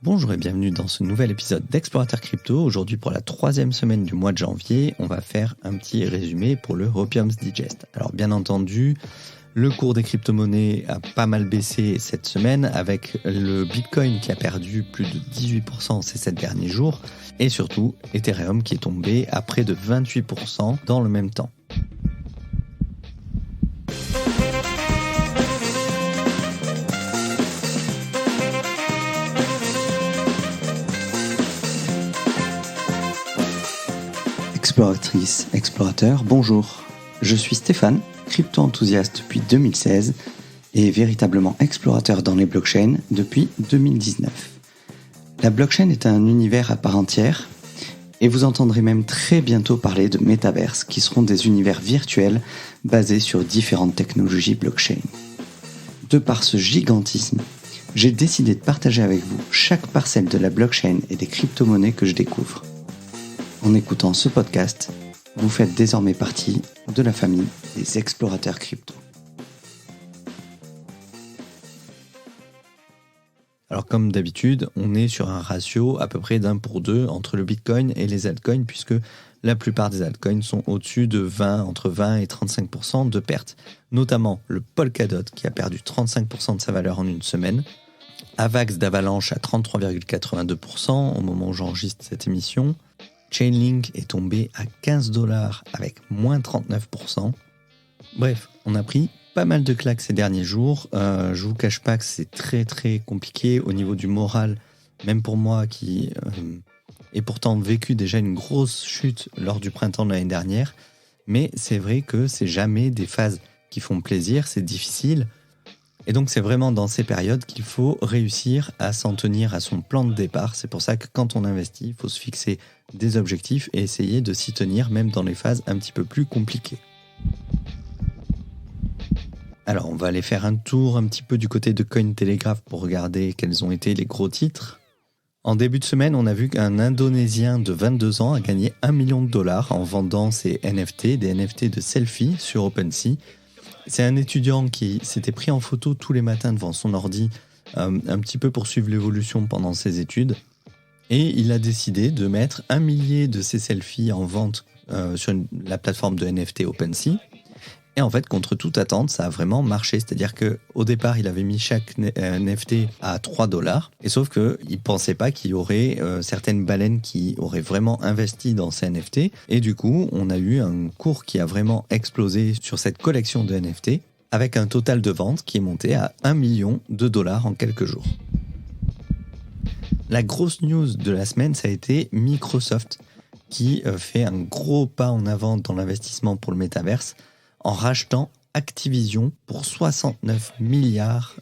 Bonjour et bienvenue dans ce nouvel épisode d'Explorateur Crypto. Aujourd'hui, pour la 3e semaine du mois de janvier, on va faire un petit résumé pour le Hopium's Digest. Alors bien entendu, le cours des crypto-monnaies a pas mal baissé cette semaine avec le Bitcoin qui a perdu plus de 18% ces 7 derniers jours et surtout Ethereum qui est tombé à près de 28% dans le même temps. Exploratrice, explorateur, bonjour. Je suis Stéphane, crypto-enthousiaste depuis 2016 et véritablement explorateur dans les blockchains depuis 2019. La blockchain est un univers à part entière et vous entendrez même très bientôt parler de métaverses qui seront des univers virtuels basés sur différentes technologies blockchain. De par ce gigantisme, j'ai décidé de partager avec vous chaque parcelle de la blockchain et des crypto-monnaies que je découvre. En écoutant ce podcast, vous faites désormais partie de la famille des explorateurs crypto. Alors comme d'habitude, on est sur un ratio à peu près d'1 pour 2 entre le Bitcoin et les altcoins puisque la plupart des altcoins sont au-dessus de entre 20 et 35% de pertes. Notamment le Polkadot qui a perdu 35% de sa valeur en une semaine. Avax d'Avalanche à 33,82% au moment où j'enregistre cette émission. Chainlink est tombé à $15 avec moins 39%. Bref, on a pris pas mal de claques ces derniers jours. Je vous cache pas que c'est très très compliqué au niveau du moral, même pour moi qui ai pourtant vécu déjà une grosse chute lors du printemps de l'année dernière. Mais c'est vrai que c'est jamais des phases qui font plaisir, c'est difficile. Et donc c'est vraiment dans ces périodes qu'il faut réussir à s'en tenir à son plan de départ. C'est pour ça que quand on investit, il faut se fixer des objectifs et essayer de s'y tenir même dans les phases un petit peu plus compliquées. Alors on va aller faire un tour un petit peu du côté de Cointelegraph pour regarder quels ont été les gros titres. En début de semaine, on a vu qu'un Indonésien de 22 ans a gagné $1 million en vendant ses NFT, des NFT de selfie sur OpenSea. C'est un étudiant qui s'était pris en photo tous les matins devant son ordi, un petit peu pour suivre l'évolution pendant ses études. Et il a décidé de mettre 1 millier de ses selfies en vente sur la plateforme de NFT OpenSea. Et en fait, contre toute attente, ça a vraiment marché. C'est-à-dire qu'au départ, il avait mis chaque NFT à $3. Et sauf qu'il ne pensait pas qu'il y aurait certaines baleines qui auraient vraiment investi dans ces NFT. Et du coup, on a eu un cours qui a vraiment explosé sur cette collection de NFT, avec un total de vente qui est monté à $1 million en quelques jours. La grosse news de la semaine, ça a été Microsoft, qui fait un gros pas en avant dans l'investissement pour le métaverse, en rachetant Activision pour $69 milliards.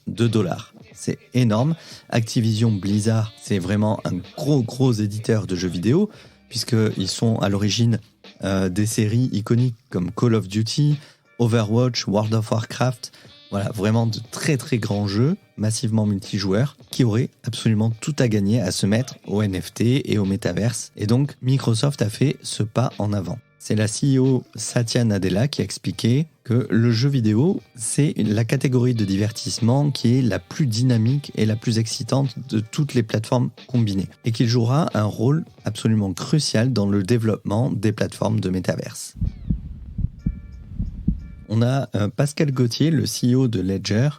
C'est énorme. Activision Blizzard, c'est vraiment un gros éditeur de jeux vidéo, puisqu'ils sont à l'origine des séries iconiques comme Call of Duty, Overwatch, World of Warcraft. Voilà, vraiment de très très grands jeux, massivement multijoueurs, qui auraient absolument tout à gagner à se mettre au NFT et au métaverse. Et donc, Microsoft a fait ce pas en avant. C'est la CEO Satya Nadella qui a expliqué que le jeu vidéo, c'est la catégorie de divertissement qui est la plus dynamique et la plus excitante de toutes les plateformes combinées et qu'il jouera un rôle absolument crucial dans le développement des plateformes de métaverse. On a Pascal Gauthier, le CEO de Ledger,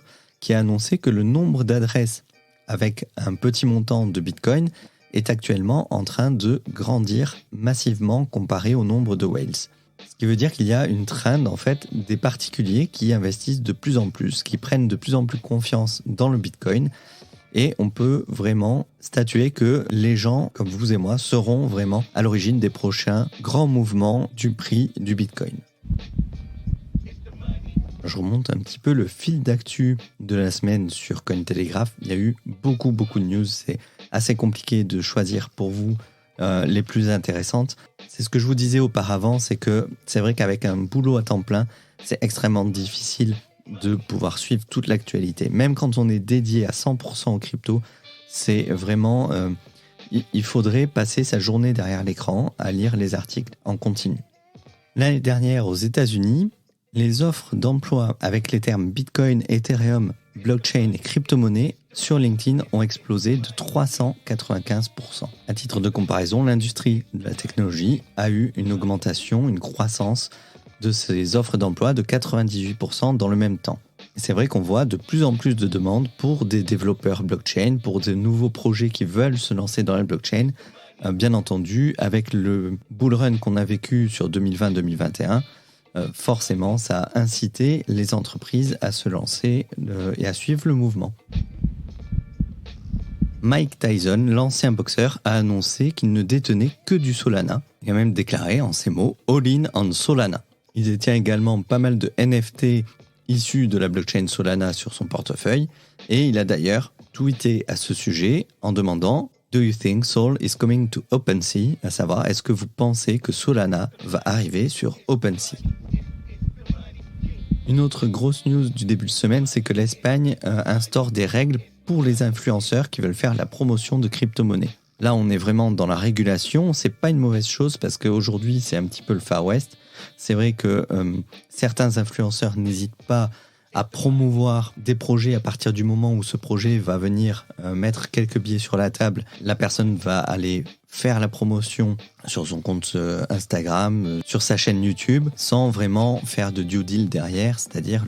qui a annoncé que le nombre d'adresses avec un petit montant de Bitcoin est actuellement en train de grandir massivement comparé au nombre de whales. Ce qui veut dire qu'il y a une trend en fait des particuliers qui investissent de plus en plus, qui prennent de plus en plus confiance dans le Bitcoin et on peut vraiment statuer que les gens comme vous et moi seront vraiment à l'origine des prochains grands mouvements du prix du Bitcoin. Je remonte un petit peu le fil d'actu de la semaine sur Cointelegraph. Il y a eu beaucoup de news. C'est assez compliqué de choisir pour vous les plus intéressantes. C'est ce que je vous disais auparavant, c'est que c'est vrai qu'avec un boulot à temps plein, c'est extrêmement difficile de pouvoir suivre toute l'actualité. Même quand on est dédié à 100% en crypto, c'est vraiment... il faudrait passer sa journée derrière l'écran à lire les articles en continu. L'année dernière, aux États-Unis, les offres d'emploi avec les termes Bitcoin, Ethereum, blockchain et crypto-monnaie sur LinkedIn ont explosé de 395%. À titre de comparaison, l'industrie de la technologie a eu une augmentation, une croissance de ses offres d'emploi de 98% dans le même temps. Et c'est vrai qu'on voit de plus en plus de demandes pour des développeurs blockchain, pour de nouveaux projets qui veulent se lancer dans la blockchain. Bien entendu, avec le bull run qu'on a vécu sur 2020-2021, forcément, ça a incité les entreprises à se lancer et à suivre le mouvement. Mike Tyson, l'ancien boxeur, a annoncé qu'il ne détenait que du Solana. Il a même déclaré en ces mots « All in on Solana ». Il détient également pas mal de NFT issus de la blockchain Solana sur son portefeuille et il a d'ailleurs tweeté à ce sujet en demandant « Do you think Sol is coming to OpenSea ?» à savoir, est-ce que vous pensez que Solana va arriver sur OpenSea ? Une autre grosse news du début de semaine, c'est que l'Espagne instaure des règles pour les influenceurs qui veulent faire la promotion de crypto-monnaies. Là, on est vraiment dans la régulation. C'est pas une mauvaise chose parce qu'aujourd'hui, c'est un petit peu le Far West. C'est vrai que certains influenceurs n'hésitent pas à promouvoir des projets à partir du moment où ce projet va venir mettre quelques billets sur la table. La personne va aller faire la promotion sur son compte Instagram, sur sa chaîne YouTube, sans vraiment faire de due deal derrière, c'est-à-dire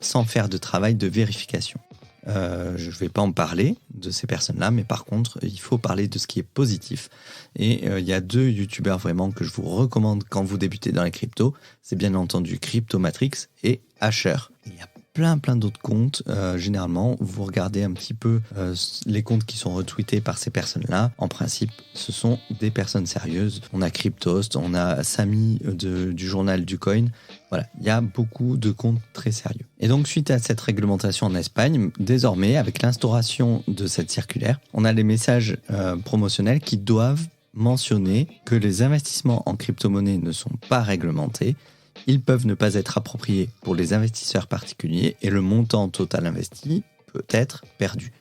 sans faire de travail de vérification. Je ne vais pas en parler de ces personnes-là, mais par contre, il faut parler de ce qui est positif. Et il y a 2 youtubeurs vraiment que je vous recommande quand vous débutez dans les cryptos. C'est bien entendu Cryptomatrix et Asher. Il y a plein d'autres comptes. Généralement, vous regardez un petit peu les comptes qui sont retweetés par ces personnes-là. En principe, ce sont des personnes sérieuses. On a Cryptost, on a Samy du journal du coin. Voilà, il y a beaucoup de comptes très sérieux. Et donc, suite à cette réglementation en Espagne, désormais, avec l'instauration de cette circulaire, on a les messages promotionnels qui doivent mentionner que les investissements en crypto-monnaie ne sont pas réglementés. Ils peuvent ne pas être appropriés pour les investisseurs particuliers et le montant total investi peut être perdu.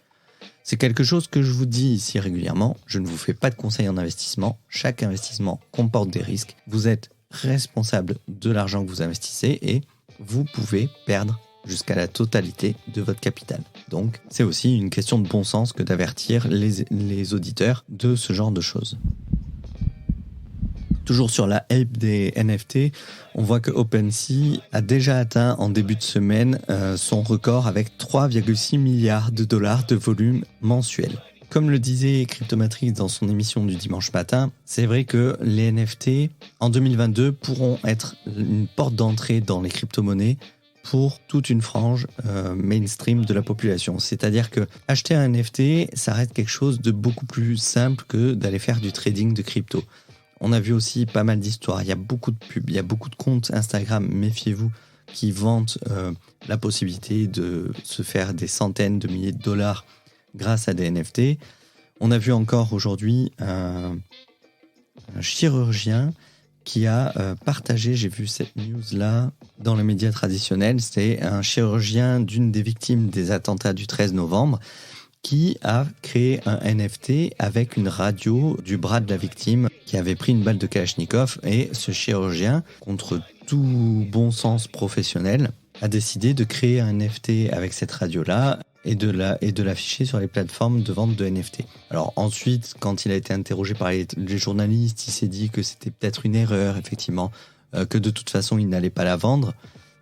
C'est quelque chose que je vous dis ici régulièrement. Je ne vous fais pas de conseils en investissement. Chaque investissement comporte des risques. Vous êtes responsable de l'argent que vous investissez et vous pouvez perdre jusqu'à la totalité de votre capital. Donc, c'est aussi une question de bon sens que d'avertir les auditeurs de ce genre de choses. Toujours sur la hype des NFT, on voit que OpenSea a déjà atteint en début de semaine son record avec 3,6 milliards de dollars de volume mensuel. Comme le disait Cryptomatrix dans son émission du dimanche matin, c'est vrai que les NFT en 2022 pourront être une porte d'entrée dans les crypto-monnaies pour toute une frange mainstream de la population. C'est-à-dire que acheter un NFT, ça reste quelque chose de beaucoup plus simple que d'aller faire du trading de crypto. On a vu aussi pas mal d'histoires. Il y a beaucoup de pubs, il y a beaucoup de comptes Instagram, méfiez-vous, qui vantent la possibilité de se faire des centaines de milliers de dollars grâce à des NFT. On a vu encore aujourd'hui un chirurgien qui a partagé, j'ai vu cette news-là dans les médias traditionnels, c'est un chirurgien d'une des victimes des attentats du 13 novembre qui a créé un NFT avec une radio du bras de la victime qui avait pris une balle de Kalachnikov et ce chirurgien, contre tout bon sens professionnel, a décidé de créer un NFT avec cette radio-là et de l'afficher sur les plateformes de vente de NFT. Alors ensuite, quand il a été interrogé par les journalistes, il s'est dit que c'était peut-être une erreur, effectivement, que de toute façon il n'allait pas la vendre,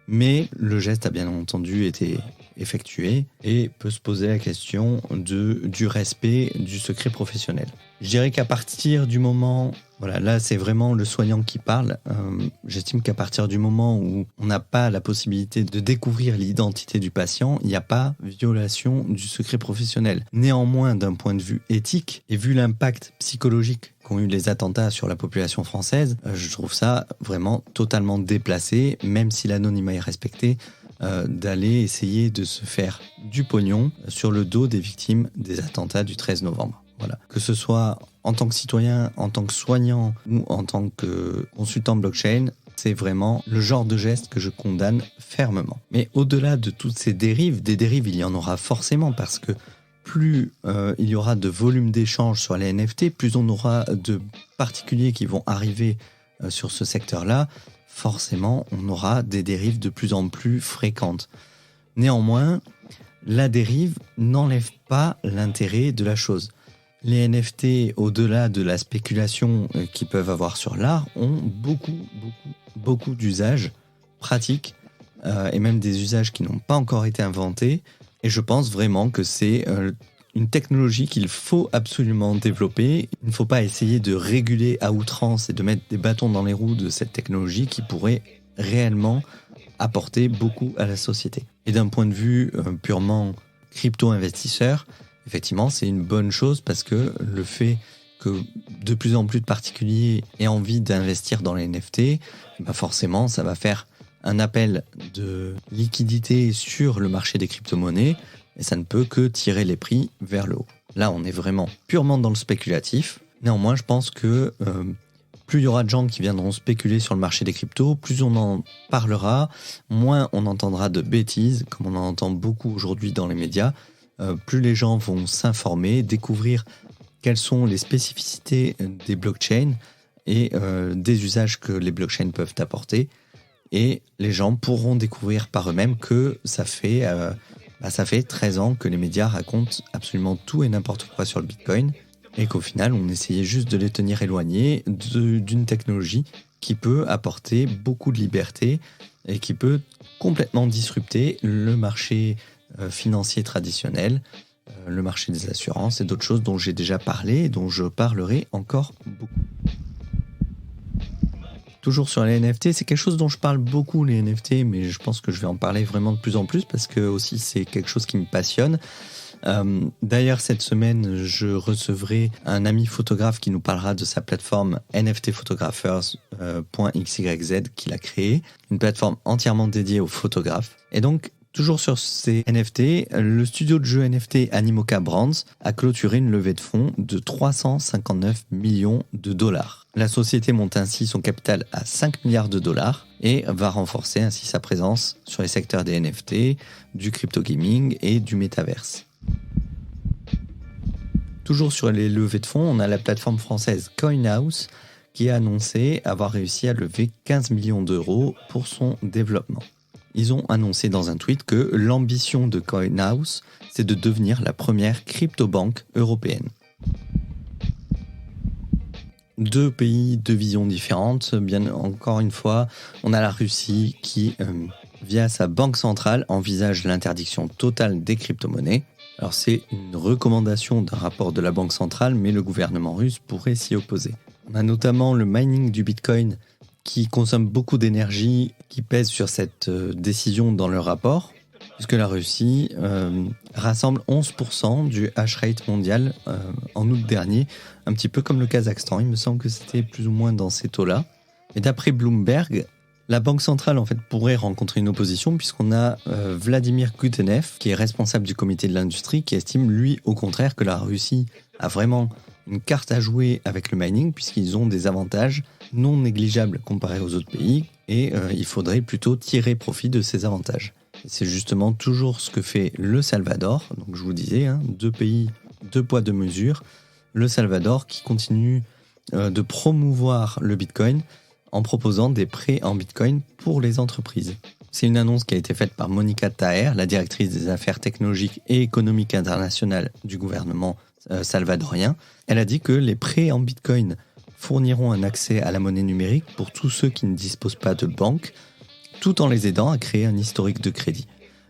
mais le geste a bien entendu été effectué et peut se poser la question du respect du secret professionnel. Je dirais qu'à partir du moment, voilà, là c'est vraiment le soignant qui parle, j'estime qu'à partir du moment où on n'a pas la possibilité de découvrir l'identité du patient, il n'y a pas violation du secret professionnel. Néanmoins, d'un point de vue éthique et vu l'impact psychologique qu'ont eu les attentats sur la population française, je trouve ça vraiment totalement déplacé, même si l'anonymat est respecté, d'aller essayer de se faire du pognon sur le dos des victimes des attentats du 13 novembre. Voilà. Que ce soit en tant que citoyen, en tant que soignant ou en tant que consultant blockchain, c'est vraiment le genre de geste que je condamne fermement. Mais au-delà de toutes ces dérives, des dérives il y en aura forcément parce que plus il y aura de volume d'échanges sur les NFT, plus on aura de particuliers qui vont arriver sur ce secteur-là, forcément on aura des dérives de plus en plus fréquentes. Néanmoins, la dérive n'enlève pas l'intérêt de la chose. Les NFT, au-delà de la spéculation qu'ils peuvent avoir sur l'art, ont beaucoup d'usages pratiques et même des usages qui n'ont pas encore été inventés. Et je pense vraiment que c'est une technologie qu'il faut absolument développer. Il ne faut pas essayer de réguler à outrance et de mettre des bâtons dans les roues de cette technologie qui pourrait réellement apporter beaucoup à la société. Et d'un point de vue purement crypto-investisseur, effectivement, c'est une bonne chose parce que le fait que de plus en plus de particuliers aient envie d'investir dans les NFT, forcément, ça va faire un appel de liquidité sur le marché des crypto-monnaies et ça ne peut que tirer les prix vers le haut. Là, on est vraiment purement dans le spéculatif. Néanmoins, je pense que plus il y aura de gens qui viendront spéculer sur le marché des cryptos, plus on en parlera, moins on entendra de bêtises, comme on en entend beaucoup aujourd'hui dans les médias. Plus les gens vont s'informer, découvrir quelles sont les spécificités des blockchains et des usages que les blockchains peuvent apporter. Et les gens pourront découvrir par eux-mêmes que ça fait 13 ans que les médias racontent absolument tout et n'importe quoi sur le Bitcoin et qu'au final, on essayait juste de les tenir éloignés d'une technologie qui peut apporter beaucoup de liberté et qui peut complètement disrupter le marché financier traditionnel, le marché des assurances et d'autres choses dont j'ai déjà parlé et dont je parlerai encore beaucoup. Toujours sur les NFT, c'est quelque chose dont je parle beaucoup, les NFT, mais je pense que je vais en parler vraiment de plus en plus parce que aussi c'est quelque chose qui me passionne. D'ailleurs, cette semaine, je recevrai un ami photographe qui nous parlera de sa plateforme nftphotographers.xyz qu'il a créée, une plateforme entièrement dédiée aux photographes. Et donc, toujours sur ces NFT, le studio de jeux NFT Animoca Brands a clôturé une levée de fonds de 359 millions de dollars. La société monte ainsi son capital à 5 milliards de dollars et va renforcer ainsi sa présence sur les secteurs des NFT, du crypto gaming et du métaverse. Toujours sur les levées de fonds, on a la plateforme française CoinHouse qui a annoncé avoir réussi à lever 15 millions d'euros pour son développement. Ils ont annoncé dans un tweet que l'ambition de CoinHouse, c'est de devenir la première crypto-banque européenne. Deux pays, deux visions différentes. Bien encore une fois, on a la Russie qui, via sa banque centrale, envisage l'interdiction totale des crypto-monnaies. Alors c'est une recommandation d'un rapport de la banque centrale, mais le gouvernement russe pourrait s'y opposer. On a notamment le mining du Bitcoin qui consomme beaucoup d'énergie, qui pèse sur cette décision dans le rapport, puisque la Russie rassemble 11% du hash rate mondial en août dernier, un petit peu comme le Kazakhstan. Il me semble que c'était plus ou moins dans ces taux-là. Et d'après Bloomberg, la Banque centrale en fait, pourrait rencontrer une opposition, puisqu'on a Vladimir Gutenev, qui est responsable du comité de l'industrie, qui estime, lui, au contraire, que la Russie a vraiment une carte à jouer avec le mining, puisqu'ils ont des avantages non négligeables comparés aux autres pays, et il faudrait plutôt tirer profit de ces avantages. Et c'est justement toujours ce que fait le Salvador, donc je vous disais, deux pays, deux poids, deux mesures. Le Salvador qui continue de promouvoir le Bitcoin en proposant des prêts en Bitcoin pour les entreprises. C'est une annonce qui a été faite par Monica Taher, la directrice des affaires technologiques et économiques internationales du gouvernement salvadorien. Elle a dit que les prêts en Bitcoin fourniront un accès à la monnaie numérique pour tous ceux qui ne disposent pas de banque, tout en les aidant à créer un historique de crédit.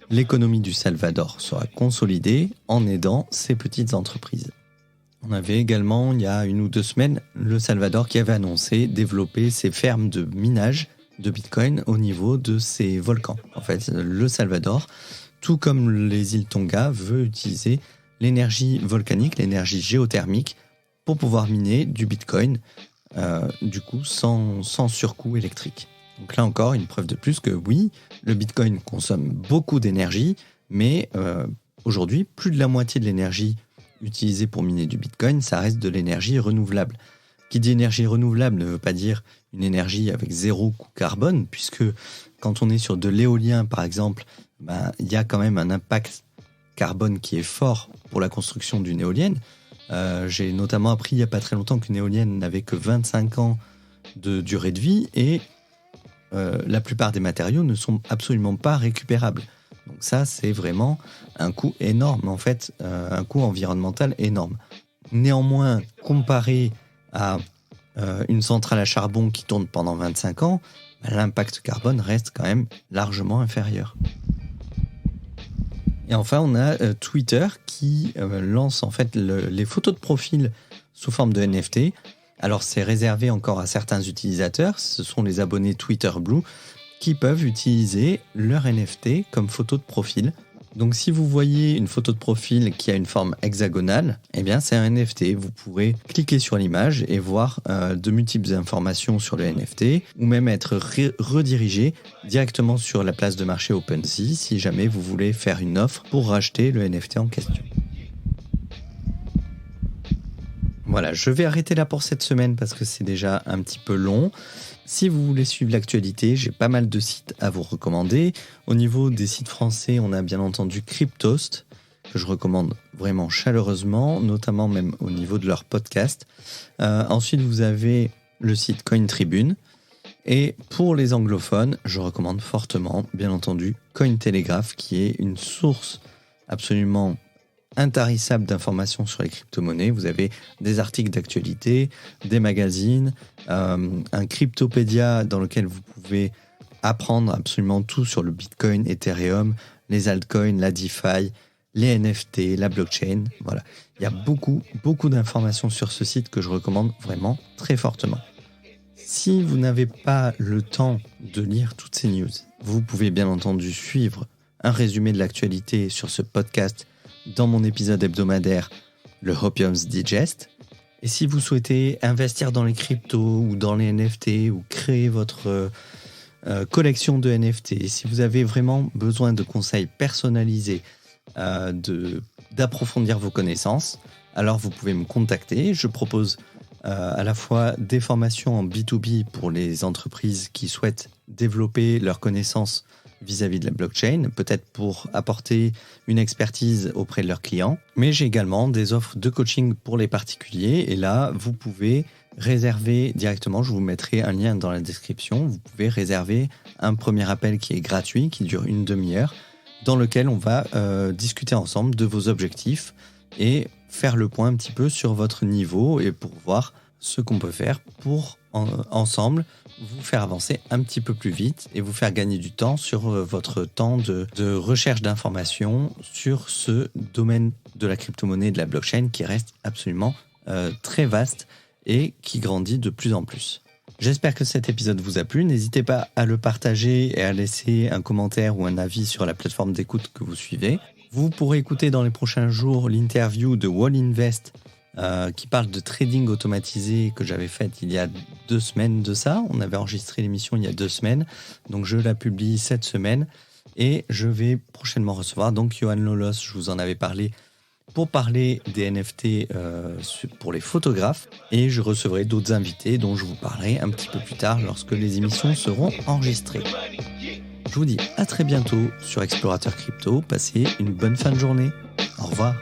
L'économie du Salvador sera consolidée en aidant ces petites entreprises. On avait également, il y a 1 ou 2 semaines, le Salvador qui avait annoncé développer ses fermes de minage de Bitcoin au niveau de ses volcans. En fait, le Salvador, tout comme les îles Tonga, veut utiliser l'énergie volcanique, l'énergie géothermique, pour pouvoir miner du Bitcoin, du coup sans surcoût électrique. Donc là encore, une preuve de plus que oui, le Bitcoin consomme beaucoup d'énergie, mais aujourd'hui, plus de la moitié de l'énergie utilisée pour miner du Bitcoin, ça reste de l'énergie renouvelable. Qui dit énergie renouvelable ne veut pas dire une énergie avec 0 coût carbone, puisque quand on est sur de l'éolien, par exemple, il y a quand même un impact carbone qui est fort pour la construction d'une éolienne. J'ai notamment appris il n'y a pas très longtemps qu'une éolienne n'avait que 25 ans de durée de vie et la plupart des matériaux ne sont absolument pas récupérables. Donc ça, c'est vraiment un coût énorme, en fait, un coût environnemental énorme. Néanmoins, comparé à une centrale à charbon qui tourne pendant 25 ans, l'impact carbone reste quand même largement inférieur. Et enfin, on a Twitter qui lance en fait les photos de profil sous forme de NFT. Alors, c'est réservé encore à certains utilisateurs. Ce sont les abonnés Twitter Blue qui peuvent utiliser leur NFT comme photo de profil. Donc, si vous voyez une photo de profil qui a une forme hexagonale, eh bien, c'est un NFT. Vous pourrez cliquer sur l'image et voir de multiples informations sur le NFT ou même être redirigé directement sur la place de marché OpenSea si jamais vous voulez faire une offre pour racheter le NFT en question. Voilà, je vais arrêter là pour cette semaine parce que c'est déjà un petit peu long. Si vous voulez suivre l'actualité, j'ai pas mal de sites à vous recommander. Au niveau des sites français, on a bien entendu Cryptost, que je recommande vraiment chaleureusement, notamment même au niveau de leur podcast. Ensuite, vous avez le site Cointribune. Et pour les anglophones, je recommande fortement, bien entendu, Cointelegraph, qui est une source absolument intarissable d'informations sur les crypto-monnaies. Vous avez des articles d'actualité, des magazines, un cryptopédia dans lequel vous pouvez apprendre absolument tout sur le Bitcoin, Ethereum, les altcoins, la DeFi, les NFT, la blockchain. Voilà. Il y a beaucoup d'informations sur ce site que je recommande vraiment très fortement. Si vous n'avez pas le temps de lire toutes ces news, vous pouvez bien entendu suivre un résumé de l'actualité sur ce podcast dans mon épisode hebdomadaire, le Hopium's Digest. Et si vous souhaitez investir dans les cryptos ou dans les NFT ou créer votre collection de NFT, si vous avez vraiment besoin de conseils personnalisés, d'approfondir vos connaissances, alors vous pouvez me contacter. Je propose à la fois des formations en B2B pour les entreprises qui souhaitent développer leurs connaissances vis-à-vis de la blockchain, peut-être pour apporter une expertise auprès de leurs clients. Mais j'ai également des offres de coaching pour les particuliers. Et là, vous pouvez réserver directement, je vous mettrai un lien dans la description, vous pouvez réserver un premier appel qui est gratuit, qui dure une demi-heure, dans lequel on va discuter ensemble de vos objectifs et faire le point un petit peu sur votre niveau et pour voir ce qu'on peut faire pour ensemble vous faire avancer un petit peu plus vite et vous faire gagner du temps sur votre temps de recherche d'informations sur ce domaine de la crypto-monnaie et de la blockchain qui reste absolument très vaste et qui grandit de plus en plus. J'espère que cet épisode vous a plu. N'hésitez pas à le partager et à laisser un commentaire ou un avis sur la plateforme d'écoute que vous suivez. Vous pourrez écouter dans les prochains jours l'interview de Wall Invest qui parle de trading automatisé que j'avais faite il y a 2 semaines de ça. On avait enregistré l'émission il y a 2 semaines, donc je la publie cette semaine et je vais prochainement recevoir donc Johan Lolos, je vous en avais parlé, pour parler des NFT pour les photographes et je recevrai d'autres invités dont je vous parlerai un petit peu plus tard lorsque les émissions seront enregistrées. Je vous dis à très bientôt sur Explorateur Crypto, passez une bonne fin de journée. Au revoir.